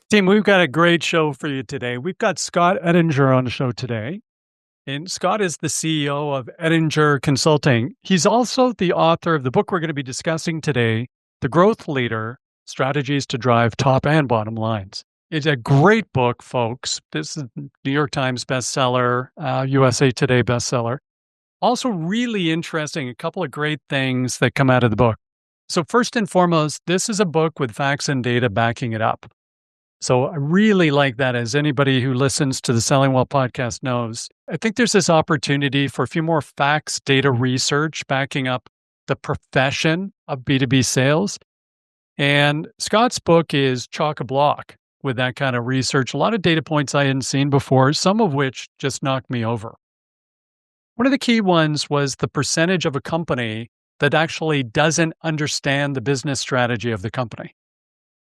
Team, we've got a great show for you today. We've got Scott Edinger on the show today. And Scott is the CEO of Edinger Consulting. He's also the author of the book we're going to be discussing today, The Growth Leader, Strategies to Drive Top and Bottom Lines. It's a great book, folks. This is New York Times bestseller, USA Today bestseller. Also really interesting, a couple of great things that come out of the book. So first and foremost, this is a book with facts and data backing it up. So I really like that, as anybody who listens to the Selling Well podcast knows. I think there's this opportunity for a few more facts, data research backing up the profession of B2B sales. And Scott's book is chock-a-block with that kind of research. A lot of data points I hadn't seen before, some of which just knocked me over. One of the key ones was the percentage of a company that actually doesn't understand the business strategy of the company.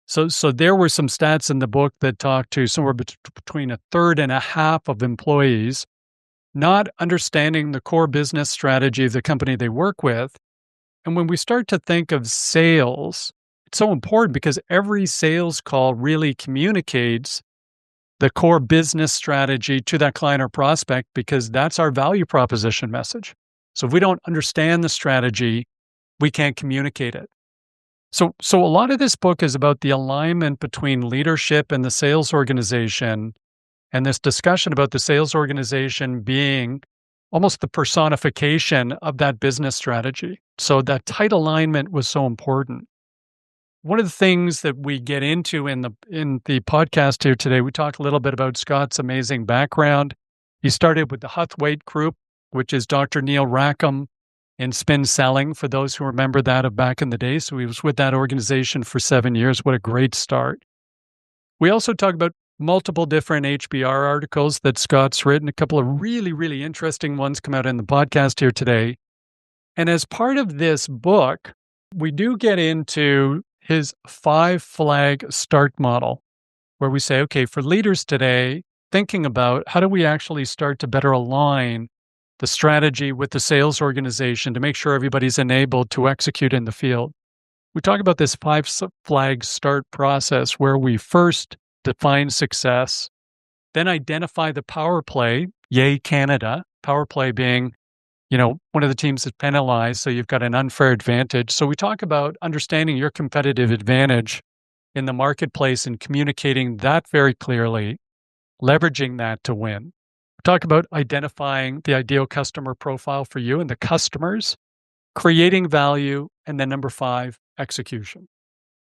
So there were some stats in the book that talked to somewhere between a third and a half of employees not understanding the core business strategy of the company they work with. And when we start to think of sales, it's so important because every sales call really communicates the core business strategy to that client or prospect, because that's our value proposition message. So if we don't understand the strategy, we can't communicate it. So a lot of this book is about the alignment between leadership and the sales organization, and this discussion about the sales organization being almost the personification of that business strategy. So that tight alignment was so important. One of the things that we get into in the podcast here today, we talk a little bit about Scott's amazing background. He started with the Huthwaite Group, which is Dr. Neil Rackham in spin selling, for those who remember that of back in the day. So he was with that organization for 7 years. What a great start. We also talk about multiple different HBR articles that Scott's written. A couple of really, really interesting ones come out in the podcast here today. And as part of this book, we do get into his 5-flag start model, where we say, okay, for leaders today, thinking about how do we actually start to better align the strategy with the sales organization to make sure everybody's enabled to execute in the field. We talk about this 5-flag start process where we first define success, then identify the power play, yay Canada, power play being, one of the teams is penalized, so you've got an unfair advantage. So we talk about understanding your competitive advantage in the marketplace and communicating that very clearly, leveraging that to win. Talk about identifying the ideal customer profile for you and the customers, creating value, and then number 5, execution.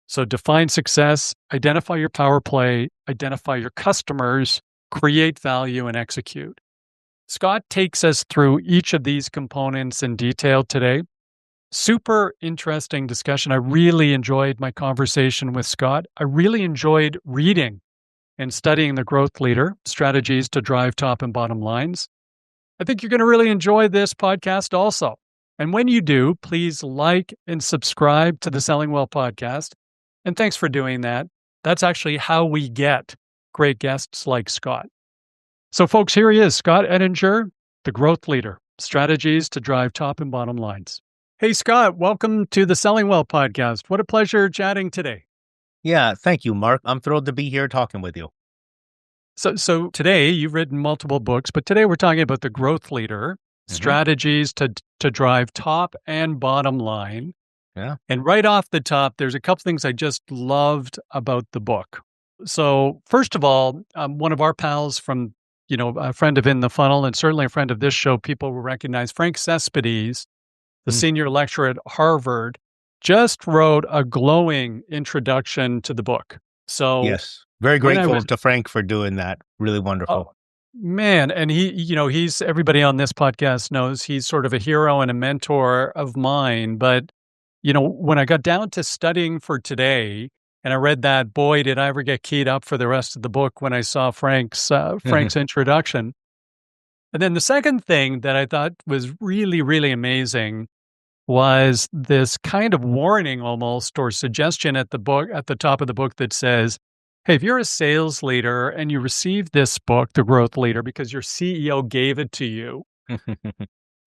So define success, identify your power play, identify your customers, create value, and execute. Scott takes us through each of these components in detail today. Super interesting discussion. I really enjoyed my conversation with Scott. I really enjoyed reading and studying The Growth Leader, Strategies to Drive Top and Bottom Lines. I think you're going to really enjoy this podcast also. And when you do, please like and subscribe to the Selling Well podcast. And thanks for doing that. That's actually how we get great guests like Scott. So folks, here he is, Scott Edinger, The Growth Leader, Strategies to Drive Top and Bottom Lines. Hey, Scott, welcome to the Selling Well podcast. What a pleasure chatting today. Yeah, thank you, Mark. I'm thrilled to be here talking with you. So today, you've written multiple books, but today we're talking about The Growth Leader, Strategies to Drive Top and Bottom Line. Yeah. And right off the top, there's a couple things I just loved about the book. So first of all, one of our pals from, a friend of In the Funnel, and certainly a friend of this show, people will recognize, Frank Cespedes, the senior lecturer at Harvard, just wrote a glowing introduction to the book. So yes, very grateful to Frank for doing that. Really wonderful. Oh, man, and he's everybody on this podcast knows he's sort of a hero and a mentor of mine. But when I got down to studying for today, and I read that, boy, did I ever get keyed up for the rest of the book when I saw Frank's introduction. And then the second thing that I thought was really, really amazing was this kind of warning almost, or suggestion at the top of the book that says, hey, if you're a sales leader and you receive this book, The Growth Leader, because your CEO gave it to you,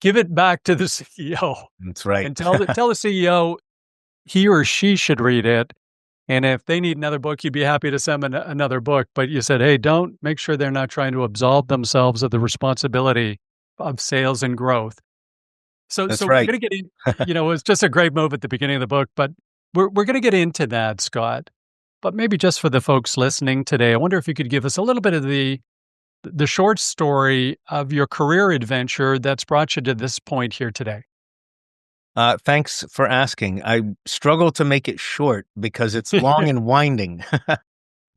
Give it back to the CEO That's right. and tell the CEO he or she should read it. And if they need another book, you'd be happy to send them another book. But you said, hey, don't make sure they're not trying to absolve themselves of the responsibility of sales and growth. So That's we're right. going to get in, it was just a great move at the beginning of the book, but we're going to get into that, Scott. But maybe just for the folks listening today, I wonder if you could give us a little bit of the short story of your career adventure that's brought you to this point here today. Thanks for asking. I struggle to make it short because it's long and winding.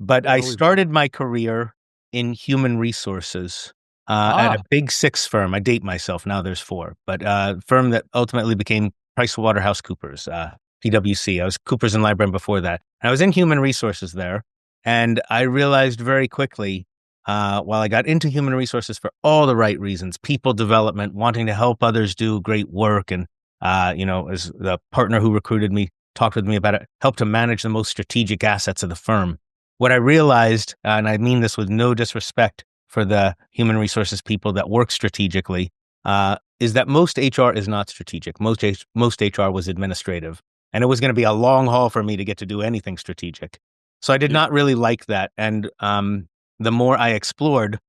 But It I always is. started my career in human resources at a Ah, big six firm. I date myself now. There's four, but firm that ultimately became PricewaterhouseCoopers, PwC. I was Coopers and Lybrand before that. I was in human resources there, and I realized very quickly, while I got into human resources for all the right reasons, people development, wanting to help others do great work, and as the partner who recruited me talked with me about it, helped to manage the most strategic assets of the firm. What I realized, and I mean this with no disrespect for the human resources people that work strategically, is that most HR is not strategic. Most HR was administrative, and it was going to be a long haul for me to get to do anything strategic. So I did yeah, not really like that. And the more I explored,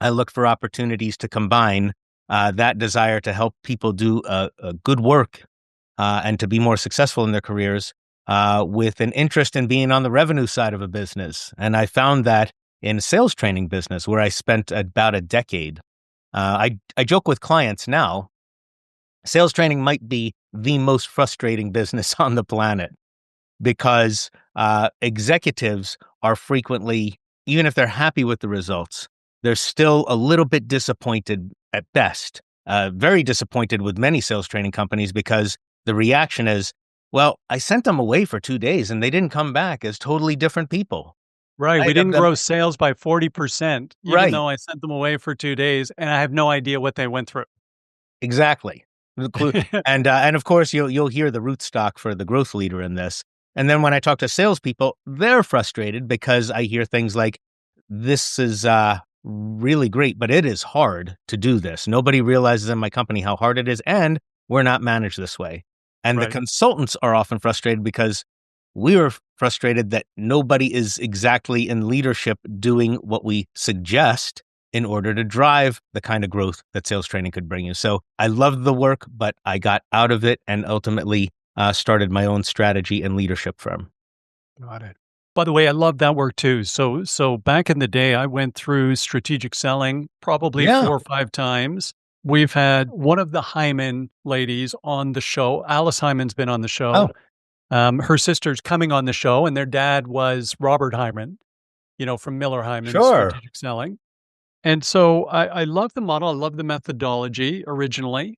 I looked for opportunities to combine that desire to help people do a good work and to be more successful in their careers with an interest in being on the revenue side of a business. And I found that in sales training business, where I spent about a decade. I joke with clients now, sales training might be the most frustrating business on the planet because executives are frequently, even if they're happy with the results, they're still a little bit disappointed at best. Very disappointed with many sales training companies because the reaction is, well, I sent them away for 2 days and they didn't come back as totally different people. right. We Right. didn't grow sales by 40%, even Right. though I sent them away for 2 days, and I have no idea what they went through. Exactly. And of course you'll hear the root stock for the growth leader in this. And then when I talk to salespeople, they're frustrated because I hear things like, "This is really great, but it is hard to do this. Nobody realizes in my company how hard it is, and we're not managed this way." And the Right. consultants are often frustrated because we are frustrated that nobody is exactly in leadership doing what we suggest in order to drive the kind of growth that sales training could bring you. So I loved the work, but I got out of it and ultimately started my own strategy and leadership firm. Got it. By the way, I love that work too. So back in the day, I went through strategic selling probably Yeah. 4 or 5 times. We've had one of the Hyman ladies on the show. Alice Hyman's been on the show. Oh, Her sister's coming on the show, and their dad was Robert Hyman, from Miller Hyman's sure. strategic selling. And so I love the model. I love the methodology originally.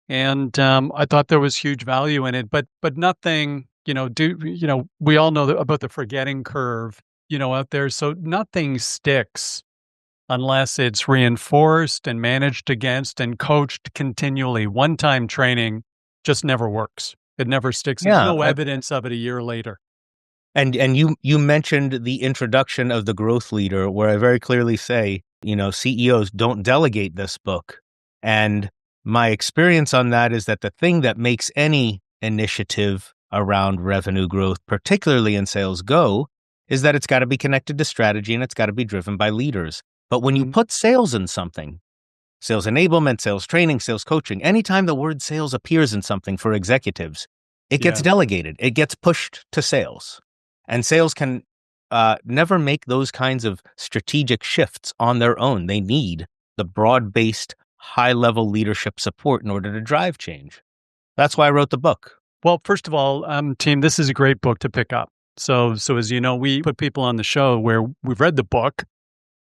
And I thought there was huge value in it, but nothing, we all know about the forgetting curve, out there. So nothing sticks unless it's reinforced and managed against and coached continually. One-time training just never works. It never sticks. There's Yeah. no evidence of it a year later. And you mentioned the introduction of the growth leader, where I very clearly say, CEOs don't delegate this book. And my experience on that is that the thing that makes any initiative around revenue growth, particularly in sales, go is that it's got to be connected to strategy and it's got to be driven by leaders. But when you Mhm. put sales in something, sales enablement, sales training, sales coaching, anytime the word sales appears in something for executives, it gets Yeah. delegated. It gets pushed to sales. And sales can never make those kinds of strategic shifts on their own. They need the broad based, high level leadership support in order to drive change. That's why I wrote the book. Well, first of all, team, this is a great book to pick up. So as you know, we put people on the show where we've read the book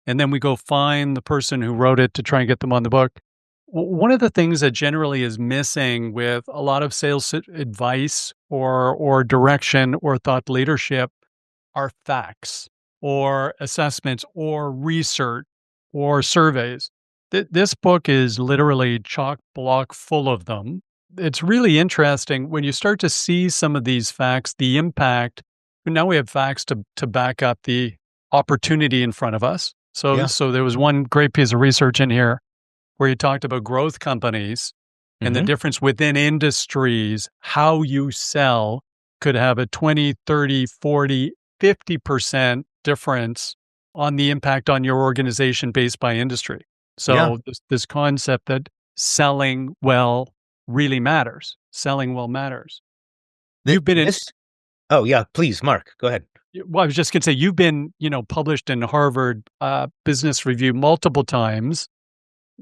and then we go find the person who wrote it to try and get them on the book. One of the things that generally is missing with a lot of sales advice or direction or thought leadership are facts or assessments or research or surveys. This book is literally chock block full of them. It's really interesting when you start to see some of these facts, the impact. Now we have facts to back up the opportunity in front of us. So Yeah. so there was one great piece of research in here. where you talked about growth companies and the Mm-hmm. difference within industries, how you sell could have a 20, 30, 40, 50% difference on the impact on your organization based by industry. Yeah. So this concept that selling well really matters. Selling well matters. Th- You've been in, this. Oh yeah. Please, Mark. Go ahead. well, I was just going to say, you've been, published in Harvard Business Review multiple times.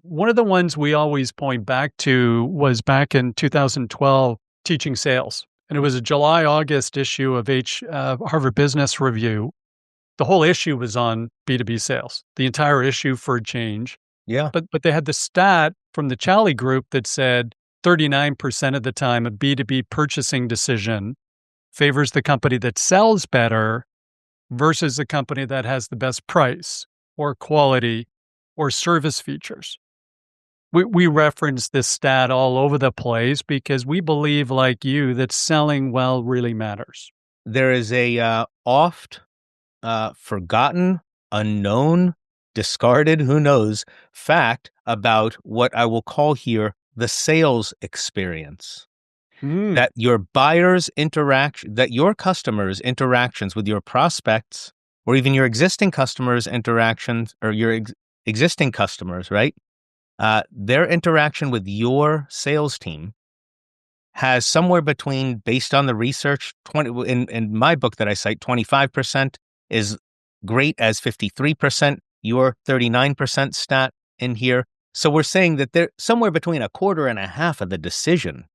One of the ones we always point back to was back in 2012, teaching sales. And it was a July, August issue of Harvard Business Review. The whole issue was on B2B sales, the entire issue for a change. Yeah. But they had the stat from the Chally Group that said 39% of the time a B2B purchasing decision favors the company that sells better versus the company that has the best price or quality or service features. We reference this stat all over the place because we believe, like you, that selling well really matters. There is a oft forgotten, unknown, discarded, who knows, fact about what I will call here the sales experience. Mm, That your buyers' interaction, that your customers' interactions with your prospects, or even your existing customers' interactions, or your existing customers, right? Their interaction with your sales team has somewhere between, based on the research, 20 in my book that I cite, 25% is great as 53%, your 39% stat in here. So we're saying that there somewhere between a quarter and a half of the decision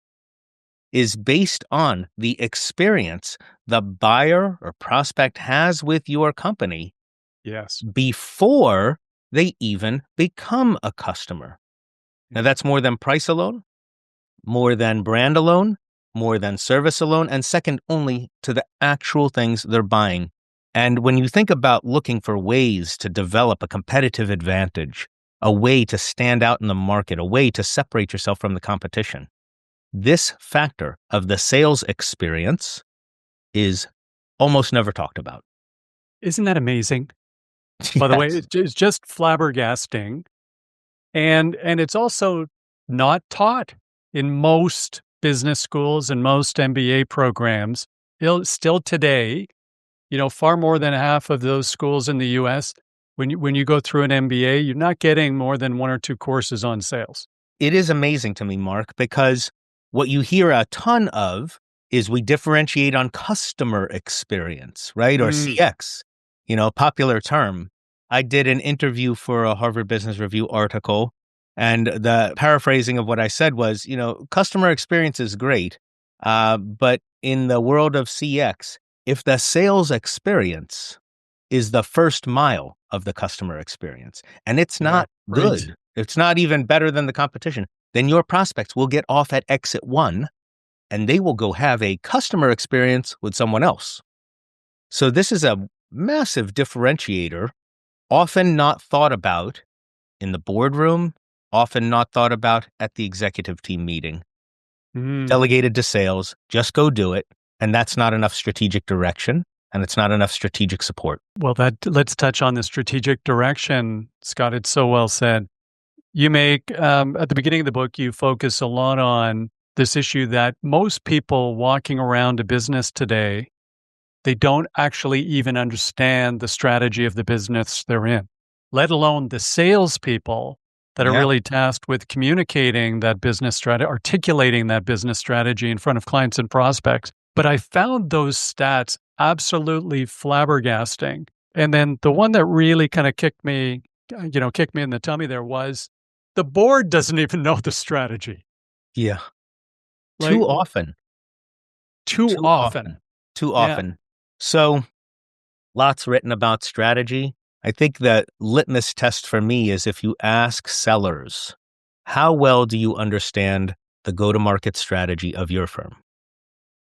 is based on the experience the buyer or prospect has with your company yes. before they even become a customer. Now that's more than price alone, more than brand alone, more than service alone, and second only to the actual things they're buying. And when you think about looking for ways to develop a competitive advantage, a way to stand out in the market, a way to separate yourself from the competition, this factor of the sales experience is almost never talked about. Isn't that amazing? By the way, Yes. it's just flabbergasting. And it's also not taught in most business schools and most MBA programs. Still today, far more than half of those schools in the US, when you go through an MBA, you're not getting more than one or two courses on sales. It is amazing to me, Mark, because what you hear a ton of is we differentiate on customer experience, right? Or Mm, CX, popular term. I did an interview for a Harvard Business Review article, and the paraphrasing of what I said was, customer experience is great, but in the world of CX, if the sales experience is the first mile of the customer experience, and it's yeah, not right. good, it's not even better than the competition, then your prospects will get off at exit one and they will go have a customer experience with someone else. So this is a massive differentiator, often not thought about in the boardroom, often not thought about at the executive team meeting. Mm. Delegated to sales, just go do it. And that's not enough strategic direction and it's not enough strategic support. Well, let's touch on the strategic direction, Scott. It's so well said. You make, at the beginning of the book, you focus a lot on this issue that most people walking around a business today, they don't actually even understand the strategy of the business they're in, let alone the salespeople that are Yeah. really tasked with communicating that business strategy, articulating that business strategy in front of clients and prospects. But I found those stats absolutely flabbergasting. And then the one that really kind of kicked me in the tummy there was the board doesn't even know the strategy. Yeah. Like Too often. too Too often. often. Too Yeah. often. So lots written about strategy. I think the litmus test for me is if you ask sellers, how well do you understand the go-to-market strategy of your firm?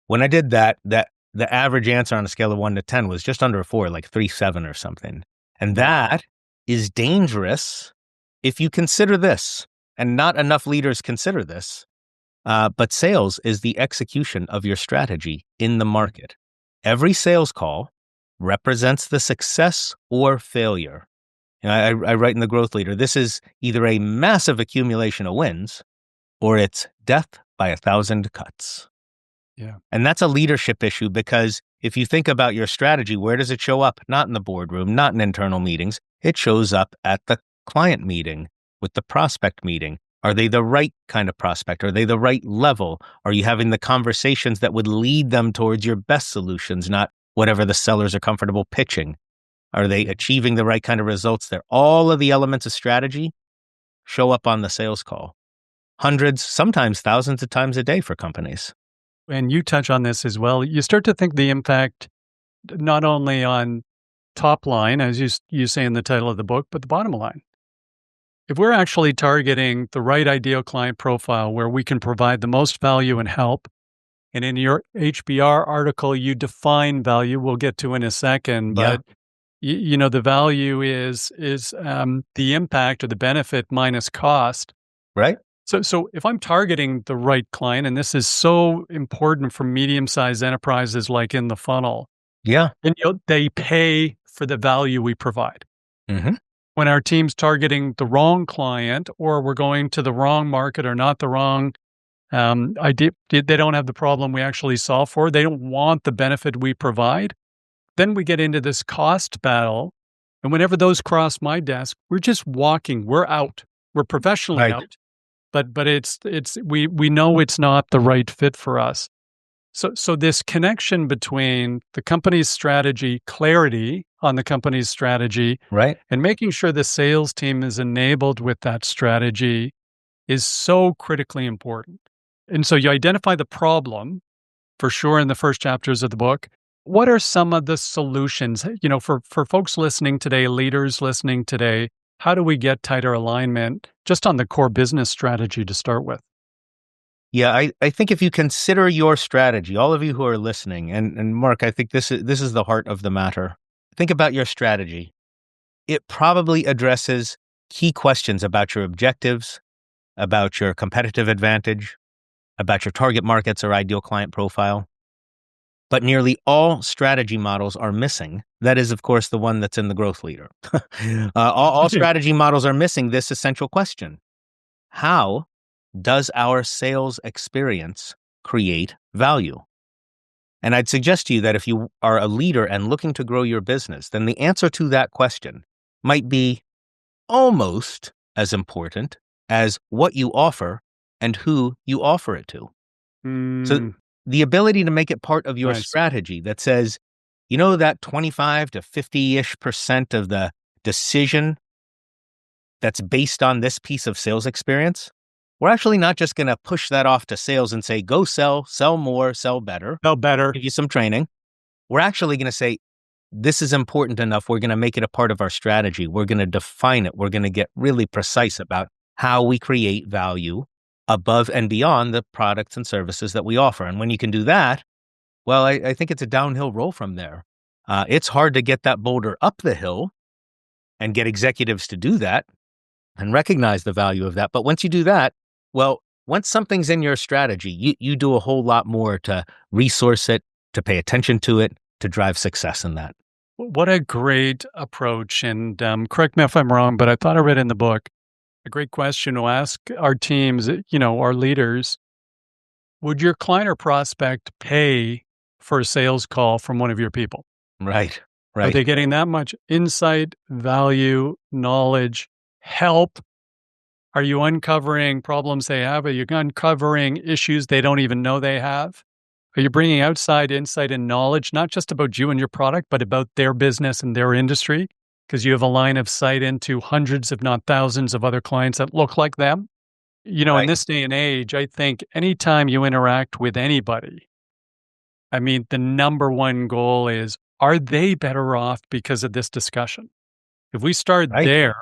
When I did that the average answer on a scale of 1 to 10 was just under a 4, like 3.7 or something. And Wow. that is dangerous if you consider this, and not enough leaders consider this. But sales is the execution of your strategy in the market. Every sales call represents the success or failure I write in the growth leader, this is either a massive accumulation of wins or it's death by 1,000 cuts. Yeah. And that's a leadership issue because if you think about your strategy, where does it show up? Not in the boardroom, not in internal meetings. It shows up at the client meeting, with the prospect meeting. Are they the right kind of prospect? Are they the right level? Are you having the conversations that would lead them towards your best solutions, not whatever the sellers are comfortable pitching? Are they achieving the right kind of results there? All of the elements of strategy show up on the sales call. Hundreds, sometimes thousands of times a day for companies. And you touch on this as well. You start to think the impact not only on top line, as you say in the title of the book, but the bottom line. If we're actually targeting the right ideal client profile where we can provide the most value and help, and in your HBR article, you define value. We'll get to in a second, Yeah. but the value is the impact or the benefit minus cost. Right. So if I'm targeting the right client, and this is so important for medium-sized enterprises like in the funnel, Yeah. and they pay for the value we provide. Mm-hmm. When our team's targeting the wrong client or we're going to the wrong market or not the wrong idea, they don't have the problem we actually solve for. They don't want the benefit we provide. Then we get into this cost battle. And whenever those cross my desk, we're just walking. We're out. We're professionally Right. out. But we know it's not the right fit for us. So this connection between the company's strategy, clarity on the company's strategy, Right. and making sure the sales team is enabled with that strategy is so critically important. And so you identify the problem for sure in the first chapters of the book. What are some of the solutions, for folks listening today, leaders listening today, how do we get tighter alignment just on the core business strategy to start with? Yeah, I think if you consider your strategy, all of you who are listening, and Mark, I think this is the heart of the matter. Think about your strategy. It probably addresses key questions about your objectives, about your competitive advantage, about your target markets or ideal client profile. But nearly all strategy models are missing. That is, of course, the one that's in the growth leader. All strategy models are missing this essential question. How does our sales experience create value? And I'd suggest to you that if you are a leader and looking to grow your business, then the answer to that question might be almost as important as what you offer and who you offer it to. So the ability to make it part of your Nice. strategy that says, that 25 to 50-ish% of the decision that's based on this piece of sales experience, we're actually not just going to push that off to sales and say, go sell more, sell better. Sell better. Give you some training. We're actually going to say, this is important enough. We're going to make it a part of our strategy. We're going to define it. We're going to get really precise about how we create value above and beyond the products and services that we offer. And when you can do that, well, I think it's a downhill roll from there. It's hard to get that boulder up the hill and get executives to do that and recognize the value of that. But once you do that, well, once something's in your strategy, you do a whole lot more to resource it, to pay attention to it, to drive success in that. What a great approach. And correct me if I'm wrong, but I thought I read in the book a great question to ask our teams, our leaders. Would your client or prospect pay for a sales call from one of your people? Right. Are they getting that much insight, value, knowledge, help? Are you uncovering problems they have? Are you uncovering issues they don't even know they have? Are you bringing outside insight and knowledge, not just about you and your product, but about their business and their industry? Because you have a line of sight into hundreds, if not thousands, of other clients that look like them. In this day and age, I think anytime you interact with anybody, the number one goal is, are they better off because of this discussion? If we start there,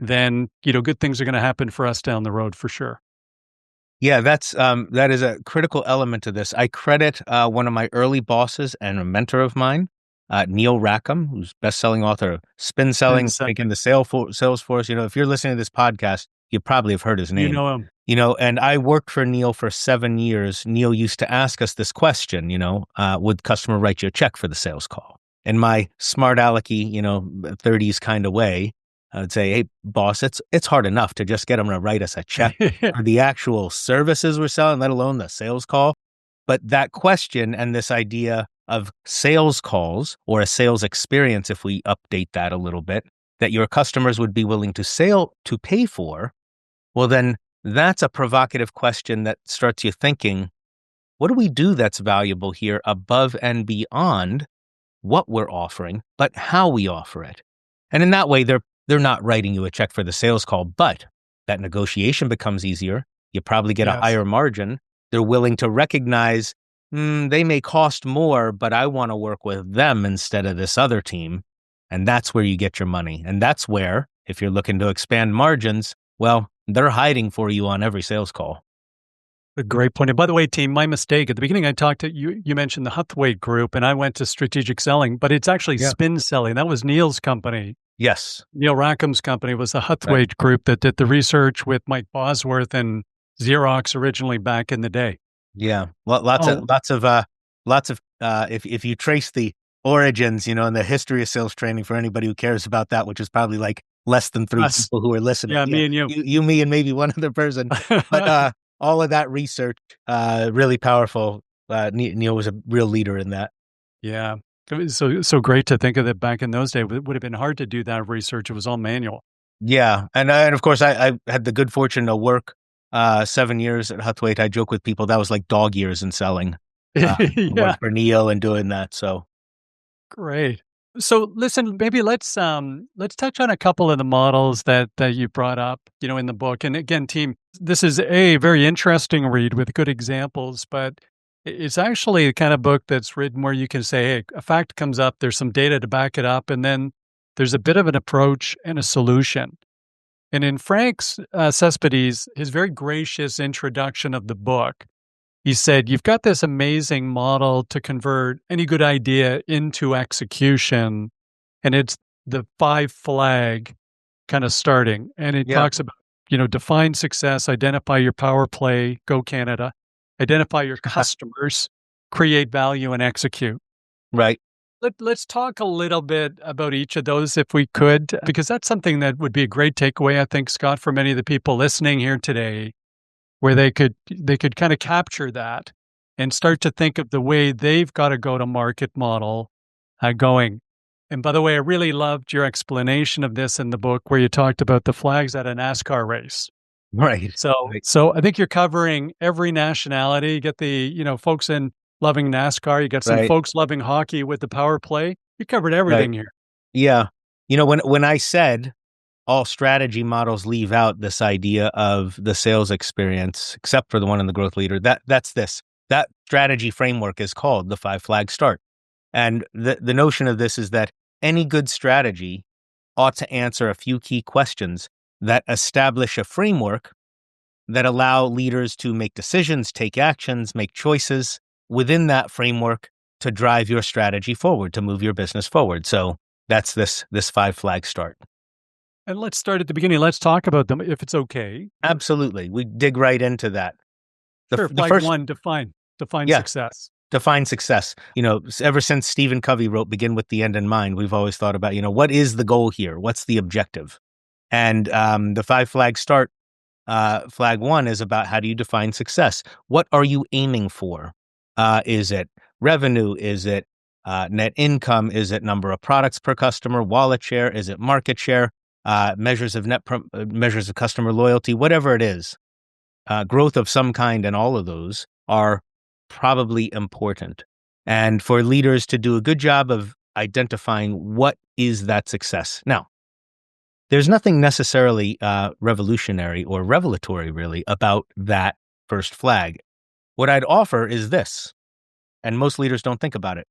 then, good things are going to happen for us down the road for sure. Yeah, that is a critical element to this. I credit one of my early bosses and a mentor of mine, Neil Rackham, who's best-selling author of Spin Selling, Making the Salesforce. If you're listening to this podcast, you probably have heard his name. You know him. And I worked for Neil for 7 years. Neil used to ask us this question, would customer write you a check for the sales call? In my smart alecky, 30s kind of way, I would say, hey, boss, it's hard enough to just get them to write us a check for the actual services we're selling, let alone the sales call. But that question and this idea of sales calls or a sales experience, if we update that a little bit, that your customers would be willing to pay for, well, then that's a provocative question that starts you thinking, what do we do that's valuable here above and beyond what we're offering, but how we offer it? And in that way, they're not writing you a check for the sales call, but that negotiation becomes easier. You probably get a Yes. higher margin. They're willing to recognize, they may cost more, but I want to work with them instead of this other team. And that's where you get your money. And that's where, if you're looking to expand margins, well, they're hiding for you on every sales call. A great point. And by the way, team, my mistake. At the beginning, I talked to you, you mentioned the Huthwaite Group, and I went to strategic selling, but it's actually spin selling. That was Neil's company. Yes. Neil Rackham's company was the Huthwaite Right. Group that did the research with Mike Bosworth and Xerox originally back in the day. Yeah. Well, lots of if you trace the origins, and the history of sales training for anybody who cares about that, which is probably like less than three Us. people who are listening. Yeah, me and you. You, me, and maybe one other person. But all of that research, really powerful. Neil was a real leader in that. Yeah. It was so great to think of that back in those days. It would have been hard to do that research. It was all manual. Yeah, and of course I had the good fortune to work 7 years at Huthwaite. I joke with people that was like dog years in selling. Yeah. Work for Neil and doing that. So Great. So listen, maybe let's touch on a couple of the models that you brought up, in the book. And again, team, this is a very interesting read with good examples, but it's actually the kind of book that's written where you can say, hey, a fact comes up, there's some data to back it up, and then there's a bit of an approach and a solution. And in Frank's Cespedes, his very gracious introduction of the book, he said, you've got this amazing model to convert any good idea into execution. And it's the 5 flag kind of starting. And it talks about, define success, identify your power play, go Canada, identify your customers, create value, and execute. right. Let's talk a little bit about each of those if we could, because that's something that would be a great takeaway, I think, Scott, for many of the people listening here today, where they could kind of capture that and start to think of the way they've got a go-to-market model going. And by the way, I really loved your explanation of this in the book where you talked about the flags at a NASCAR race. Right. So I think you're covering every nationality. You get the, folks in loving NASCAR. You got some folks loving hockey with the power play. You covered everything here. Yeah. When I said all strategy models leave out this idea of the sales experience, except for the one in the growth leader, that's this. That strategy framework is called the 5 flag start. And the notion of this is that any good strategy ought to answer a few key questions that establish a framework that allow leaders to make decisions, take actions, make choices within that framework to drive your strategy forward, to move your business forward. So that's this 5 flag start. And let's start at the beginning. Let's talk about them, if it's okay. Absolutely. We dig right into that. Sure. Flag 1, define success. Define success. Ever since Stephen Covey wrote Begin with the End in Mind, we've always thought about, what is the goal here? What's the objective? And the 5 flag start, flag 1 is about how do you define success? What are you aiming for? Is it revenue? Is it net income? Is it number of products per customer? Wallet share? Is it market share? Measures of measures of customer loyalty? Whatever it is, growth of some kind, and all of those are probably important. And for leaders to do a good job of identifying what is that success. Now, there's nothing necessarily revolutionary or revelatory really about that first flag. What I'd offer is this, and most leaders don't think about it.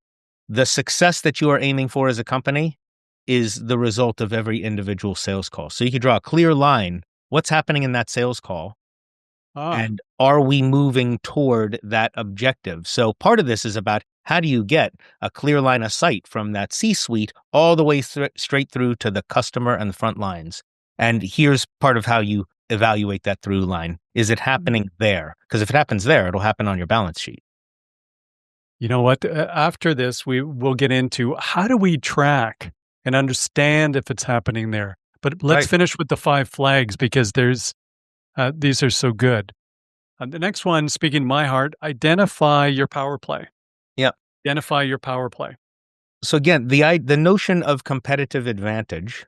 The success that you are aiming for as a company is the result of every individual sales call. So you can draw a clear line. What's happening in that sales call? And are we moving toward that objective? So part of this is about how do you get a clear line of sight from that C-suite all the way straight through to the customer and the front lines. And here's part of how you evaluate that through line. Is it happening there? Because if it happens there, it'll happen on your balance sheet. You know what? After this, we will get into how do we track and understand if it's happening there. But let's finish with the 5 flags because these are so good. The next one, speaking to my heart, identify your power play. Yeah. Identify your power play. So again, the notion of competitive advantage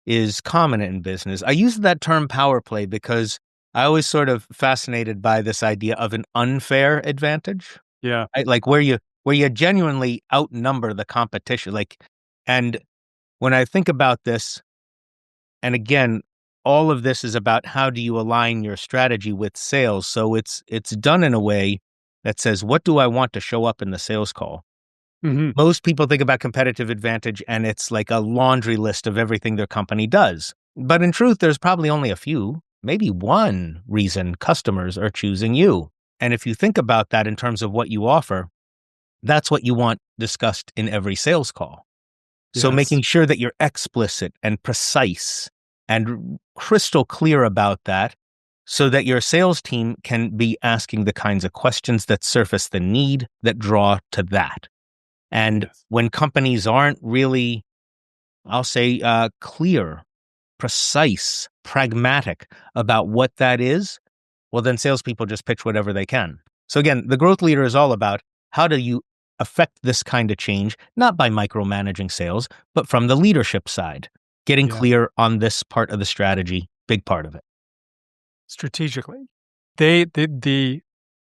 is common in business. I use that term power play because I always sort of fascinated by this idea of an unfair advantage. Yeah. Right? Like where you genuinely outnumber the competition. And when I think about this, and again, all of this is about how do you align your strategy with sales. So it's done in a way that says, what do I want to show up in the sales call? Mm-hmm. Most people think about competitive advantage and it's like a laundry list of everything their company does. But in truth, there's probably only a few, maybe one reason customers are choosing you. And if you think about that in terms of what you offer, that's what you want discussed in every sales call. So making sure that you're explicit and precise and crystal clear about that so that your sales team can be asking the kinds of questions that surface the need that draw to that. And when companies aren't really, I'll say, clear, precise, pragmatic about what that is, well, then salespeople just pitch whatever they can. So again, the growth leader is all about how do you affect this kind of change, not by micromanaging sales, but from the leadership side, getting clear on this part of the strategy, big part of it. Strategically, the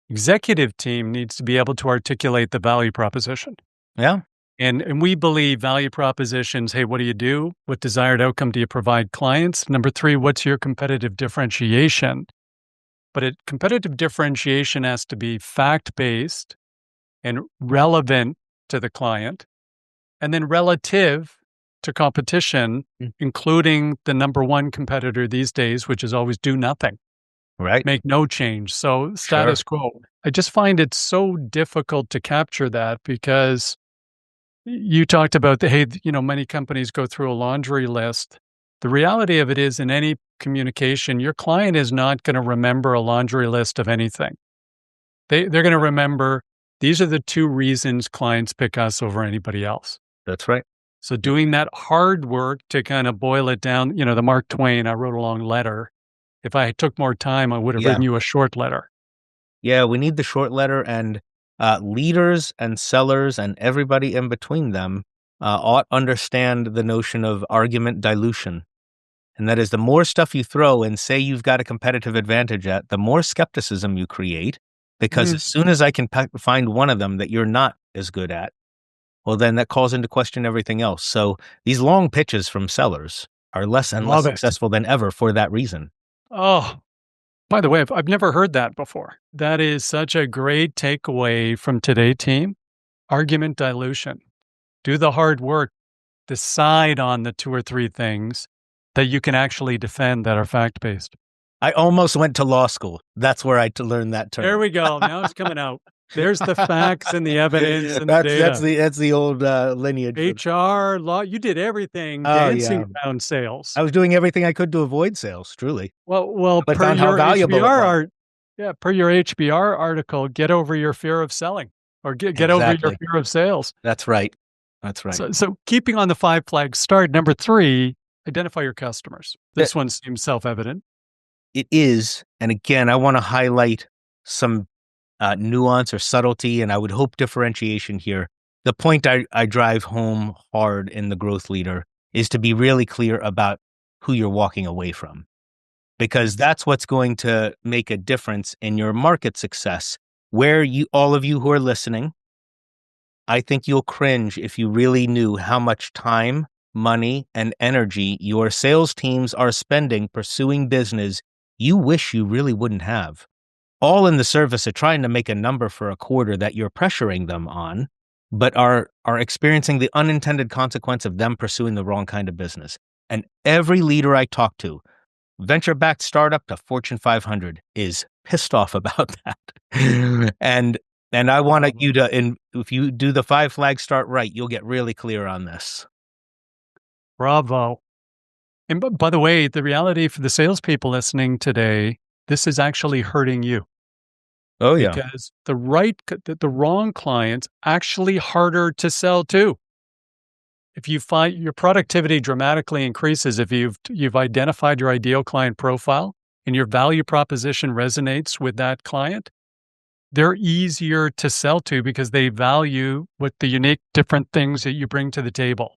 executive team needs to be able to articulate the value proposition. Yeah. And we believe value propositions, hey, what do you do? What desired outcome do you provide clients? Number 3, what's your competitive differentiation? But competitive differentiation has to be fact-based and relevant to the client, and then relative to competition, including the number 1 competitor these days, which is always do nothing. Right. Make no change. So status quo. I just find it so difficult to capture that because you talked about many companies go through a laundry list. The reality of it is in any communication, your client is not going to remember a laundry list of anything. They're going to remember these are the 2 reasons clients pick us over anybody else. That's right. So doing that hard work to kind of boil it down, the Mark Twain, I wrote a long letter. If I took more time, I would have written you a short letter. Yeah, we need the short letter, and leaders and sellers and everybody in between them ought understand the notion of argument dilution. And that is the more stuff you throw and say you've got a competitive advantage at, the more skepticism you create. Because as soon as I can find one of them that you're not as good at, well, then that calls into question everything else. So these long pitches from sellers are less and less successful than ever for that reason. Oh, by the way, I've never heard that before. That is such a great takeaway from today's team. Argument dilution. Do the hard work. Decide on the 2 or 3 things that you can actually defend that are fact-based. I almost went to law school. That's where I learned that term. There we go. Now it's coming out. There's the facts and the evidence and the data. That's the old lineage. HR, law, you did everything dancing around sales. I was doing everything I could to avoid sales, truly. Well, but per your HBR per your HBR article, get over your fear of selling or get over your fear of sales. That's right. That's right. So keeping on the 5 flags, start number 3, identify your customers. This one seems self-evident. It is. And again, I want to highlight some nuance or subtlety, and I would hope differentiation here. The point I drive home hard in the growth leader is to be really clear about who you're walking away from, because that's what's going to make a difference in your market success. Where all of you who are listening, I think you'll cringe if you really knew how much time, money, and energy your sales teams are spending pursuing business you wish you really wouldn't have, all in the service of trying to make a number for a quarter that you're pressuring them on, but are experiencing the unintended consequence of them pursuing the wrong kind of business. And every leader I talk to, venture-backed startup to Fortune 500, is pissed off about that. And I want you to, if you do the 5 flags start right, you'll get really clear on this. Bravo. And by the way, the reality for the salespeople listening today, this is actually hurting you. Oh, yeah. Because the wrong client's actually harder to sell to. if you find your productivity dramatically increases, if you've identified your ideal client profile and your value proposition resonates with that client, they're easier to sell to because they value what the unique different things that you bring to the table.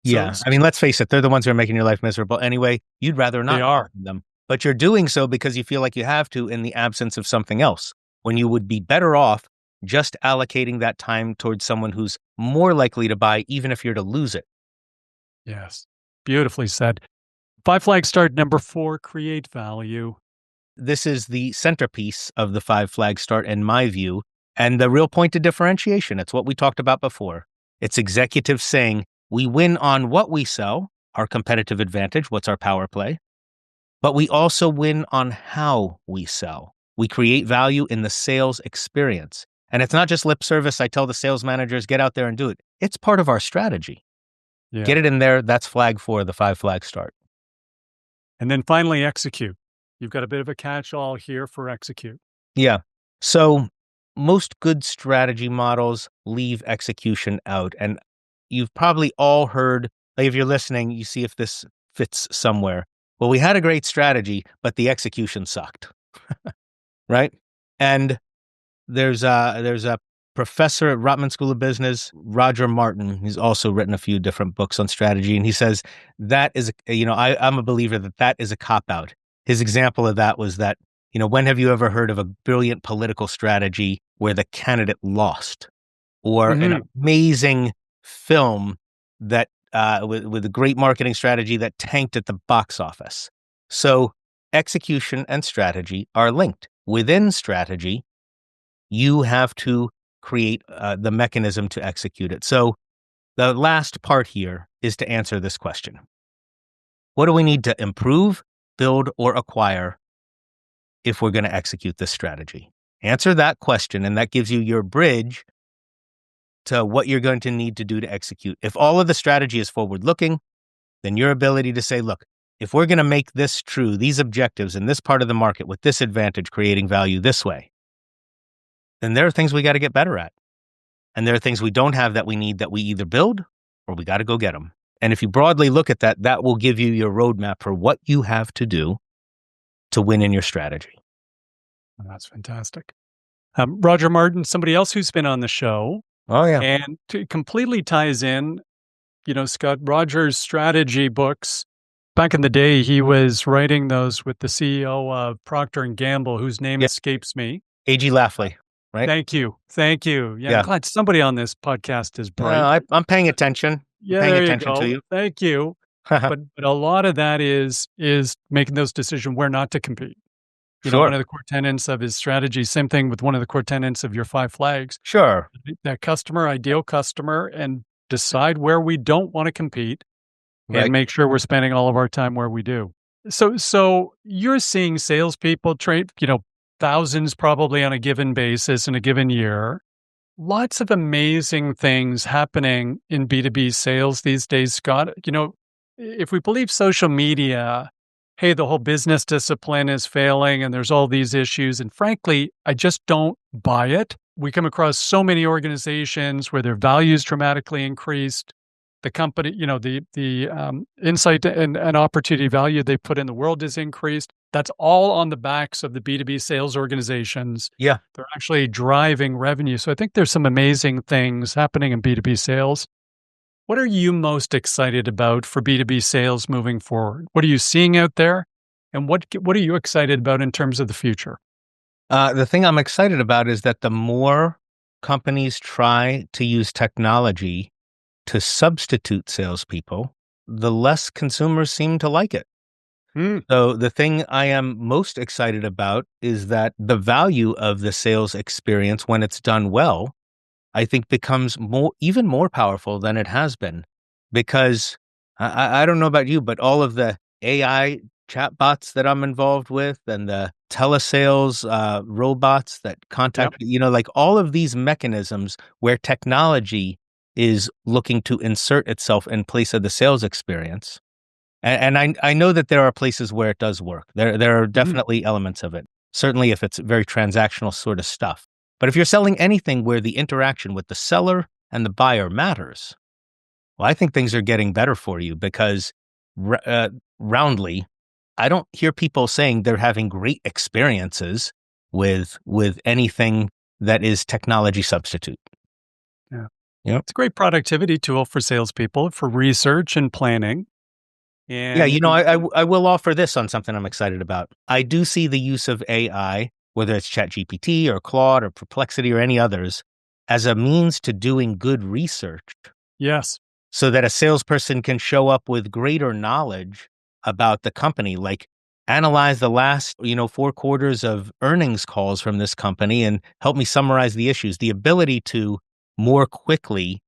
So Yeah. I mean, let's face it, they're the ones who are making your life miserable anyway. You'd rather they not are. talk to them, but you're doing so because you feel like you have to in the absence of something else, when you would be better off just allocating that time towards someone who's more likely to buy, even if you're to lose it. Yes. Beautifully said. Five flag start number 4, create value. This is the centerpiece of the five flag start, in my view, and the real point of differentiation. It's what we talked about before. It's executives saying, we win on what we sell, our competitive advantage, what's our power play, but we also win on how we sell. We create value in the sales experience. And it's not just lip service. I tell the sales managers, get out there and do it. It's part of our strategy. Yeah. Get it in there. That's flag 4, the five flag start. And then finally, execute. You've got a bit of a catch-all here for execute. Yeah. So most good strategy models leave execution out. And you've probably all heard, like if you're listening, you see if this fits somewhere. Well, we had a great strategy, but the execution sucked. Right? And there's a professor at Rotman School of Business, Roger Martin. He's also written a few different books on strategy. And he says that is, I'm a believer that is a cop-out. His example of that was that, when have you ever heard of a brilliant political strategy where the candidate lost? Or an amazing film that with a great marketing strategy that tanked at the box office. So execution and strategy are linked. Within strategy, you have to create the mechanism to execute it. So the last part here is to answer this question. What do we need to improve, build, or acquire if we're going to execute this strategy? Answer that question, and that gives you your bridge to what you're going to need to do to execute. If all of the strategy is forward-looking, then your ability to say, look, if we're going to make this true, these objectives in this part of the market with this advantage, creating value this way, then there are things we got to get better at. And there are things we don't have that we need that we either build or we got to go get them. And if you broadly look at that, that will give you your roadmap for what you have to do to win in your strategy. That's fantastic. Roger Martin, somebody else who's been on the show. Oh, yeah. And it completely ties in, Scott, Roger's strategy books. Back in the day, he was writing those with the CEO of Procter & Gamble, whose name escapes me. A.G. Lafley, right? Thank you. Yeah, I'm glad somebody on this podcast is bright. I'm paying attention. Yeah, paying there attention you go. to you. Thank you. but a lot of that is making those decisions where not to compete. One of the core tenets of his strategy, same thing with one of the core tenets of your five flags. Sure. That ideal customer, and decide where we don't want to compete and make sure we're spending all of our time where we do. So you're seeing salespeople trade, thousands probably on a given basis in a given year. Lots of amazing things happening in B2B sales these days, Scott. If we believe social media, hey, the whole business discipline is failing and there's all these issues. And frankly, I just don't buy it. We come across so many organizations where their values dramatically increased. The company, the insight and opportunity value they put in the world is increased. That's all on the backs of the B2B sales organizations. Yeah. They're actually driving revenue. So I think there's some amazing things happening in B2B sales. What are you most excited about for B2B sales moving forward? What are you seeing out there? And what are you excited about in terms of the future? The thing I'm excited about is that the more companies try to use technology to substitute salespeople, the less consumers seem to like it. So the thing I am most excited about is that the value of the sales experience, when it's done well, I think becomes even more powerful than it has been. Because I don't know about you, but all of the AI chatbots that I'm involved with and the telesales robots that contact, like all of these mechanisms where technology is looking to insert itself in place of the sales experience. And I know that there are places where it does work. There are definitely elements of it. Certainly if it's very transactional sort of stuff. But if you're selling anything where the interaction with the seller and the buyer matters, Well, I think things are getting better for you because roundly, I don't hear people saying they're having great experiences with anything that is technology substitute. Yeah. Yep. It's a great productivity tool for salespeople for research and planning. Yeah, And I will offer this on something I'm excited about. I do see the use of AI, whether it's ChatGPT or Claude or Perplexity or any others, as a means to doing good research yes, so that a salesperson can show up with greater knowledge about the company, like analyze the last, 4 quarters of earnings calls from this company and help me summarize the issues. The ability to more quickly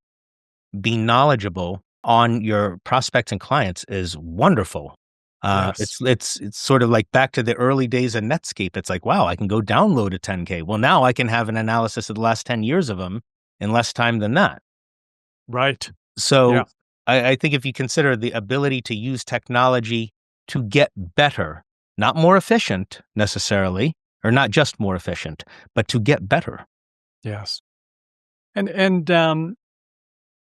be knowledgeable on your prospects and clients is wonderful. yes, It's sort of like back to the early days of Netscape. It's like, wow, I can go download a 10K. Well, now I can have an analysis of the last 10 years of them in less time than that. right. Yeah, So I think if you consider the ability to use technology to get better, not more efficient necessarily, or not just more efficient, but to get better. yes. And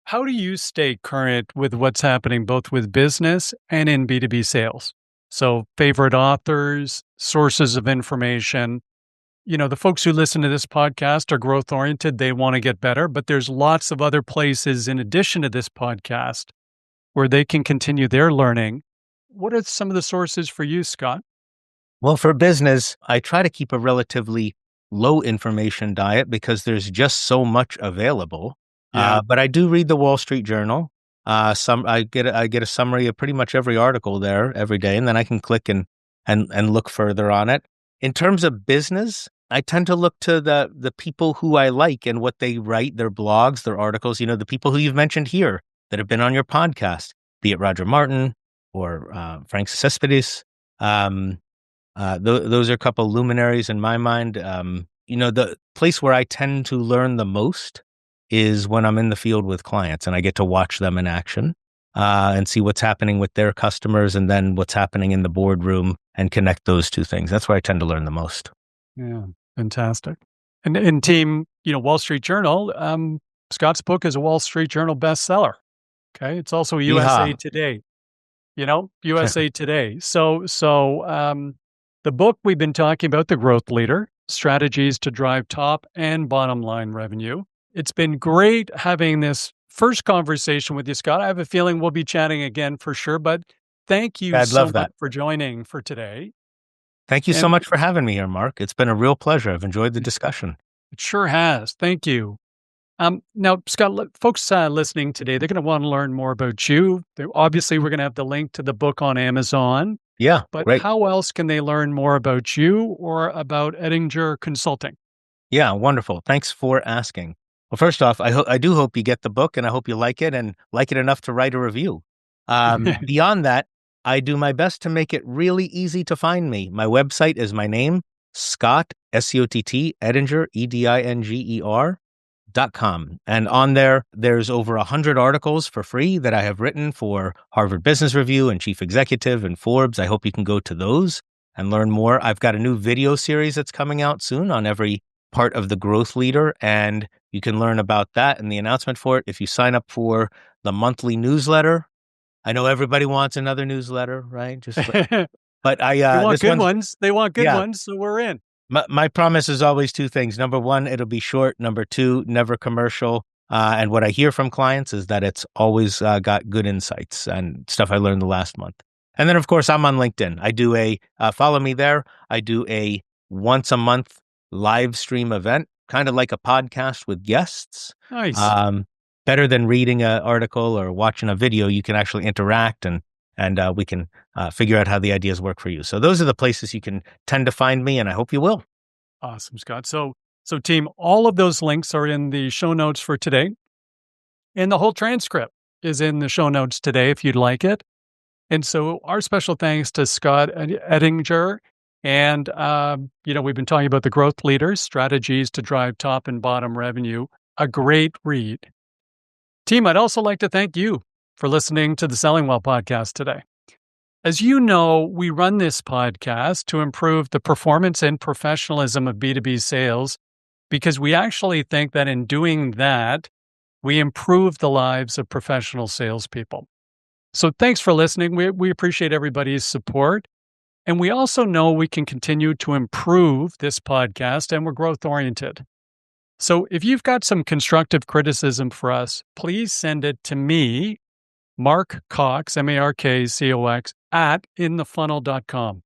how do you stay current with what's happening both with business and in B2B sales? So, favorite authors, sources of information. The folks who listen to this podcast are growth oriented. They want to get better, but there's lots of other places in addition to this podcast where they can continue their learning. What are some of the sources for you, Scott? Well, for business, I try to keep a relatively low information diet because there's just so much available. Yeah. But I do read the Wall Street Journal. I get a summary of pretty much every article there every day, and then I can click and look further on it. In terms of business, I tend to look to the people who I like and what they write, their blogs, their articles. The people who you've mentioned here that have been on your podcast, be it Roger Martin or Frank Cespedes. Those are a couple luminaries in my mind. The place where I tend to learn the most is when I'm in the field with clients and I get to watch them in action and see what's happening with their customers and then what's happening in the boardroom and connect those two things. That's where I tend to learn the most. Yeah. Fantastic. And team, Wall Street Journal, Scott's book is a Wall Street Journal bestseller. Okay. It's also a USA Yeehaw. Today, USA Today. So the book we've been talking about, The Growth Leader, Strategies to Drive Top and Bottom Line Revenue. It's been great having this first conversation with you, Scott. I have a feeling we'll be chatting again for sure, but thank you I'd so love much that. for joining for today. Thank you so And much for having me here, Mark. It's been a real pleasure. I've enjoyed the discussion. it sure has. Thank you. Now, Scott, folks listening today, they're going to want to learn more about you. Obviously, we're going to have the link to the book on Amazon, Yeah, but great. how else can they learn more about you or about Edinger Consulting? Yeah, wonderful. Thanks for asking. Well, first off, I do hope you get the book and I hope you like it and like it enough to write a review. Beyond that, I do my best to make it really easy to find me. My website is my name, Scott, Scott, Edinger, Edinger.com. And on there's over 100 articles for free that I have written for Harvard Business Review and Chief Executive and Forbes. I hope you can go to those and learn more. I've got a new video series that's coming out soon on every part of the growth leader, and you can learn about that and the announcement for it if you sign up for the monthly newsletter. I know everybody wants another newsletter, right? But They want this good one's, ones. They want good yeah. ones, so we're in. My promise is always two things. Number one, it'll be short. Number two, never commercial. And what I hear from clients is that it's always got good insights and stuff I learned the last month. And then, of course, I'm on LinkedIn. I do follow me there. I do a once a month live stream event, kind of like a podcast with guests. Nice. Um, Better than reading an article or watching a video, you can actually interact and we can figure out how the ideas work for you. So those are the places you can tend to find me, and I hope you will. Awesome, Scott. So team, all of those links are in the show notes for today. And the whole transcript is in the show notes today if you'd like it. And so our special thanks to Scott Edinger. And, we've been talking about the growth leaders, strategies to drive top and bottom revenue. A great read. Team, I'd also like to thank you for listening to the Selling Well podcast today. As you know, we run this podcast to improve the performance and professionalism of B2B sales because we actually think that in doing that, we improve the lives of professional salespeople. So thanks for listening. We appreciate everybody's support. And we also know we can continue to improve this podcast, and we're growth oriented. So if you've got some constructive criticism for us, please send it to me, Mark Cox, MarkCox, at inthefunnel.com.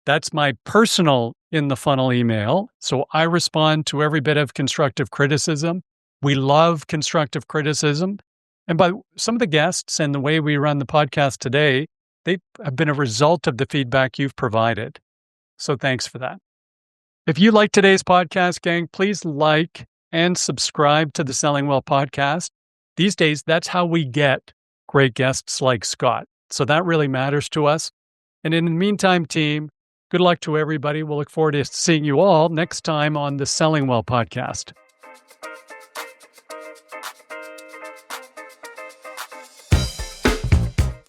That's my personal In the Funnel email. So I respond to every bit of constructive criticism. We love constructive criticism. And by some of the guests and the way we run the podcast today, they have been a result of the feedback you've provided. So thanks for that. If you like today's podcast, gang, please like and subscribe to the Selling Well podcast. These days, that's how we get great guests like Scott. So that really matters to us. And in the meantime, team, good luck to everybody. We'll look forward to seeing you all next time on the Selling Well podcast.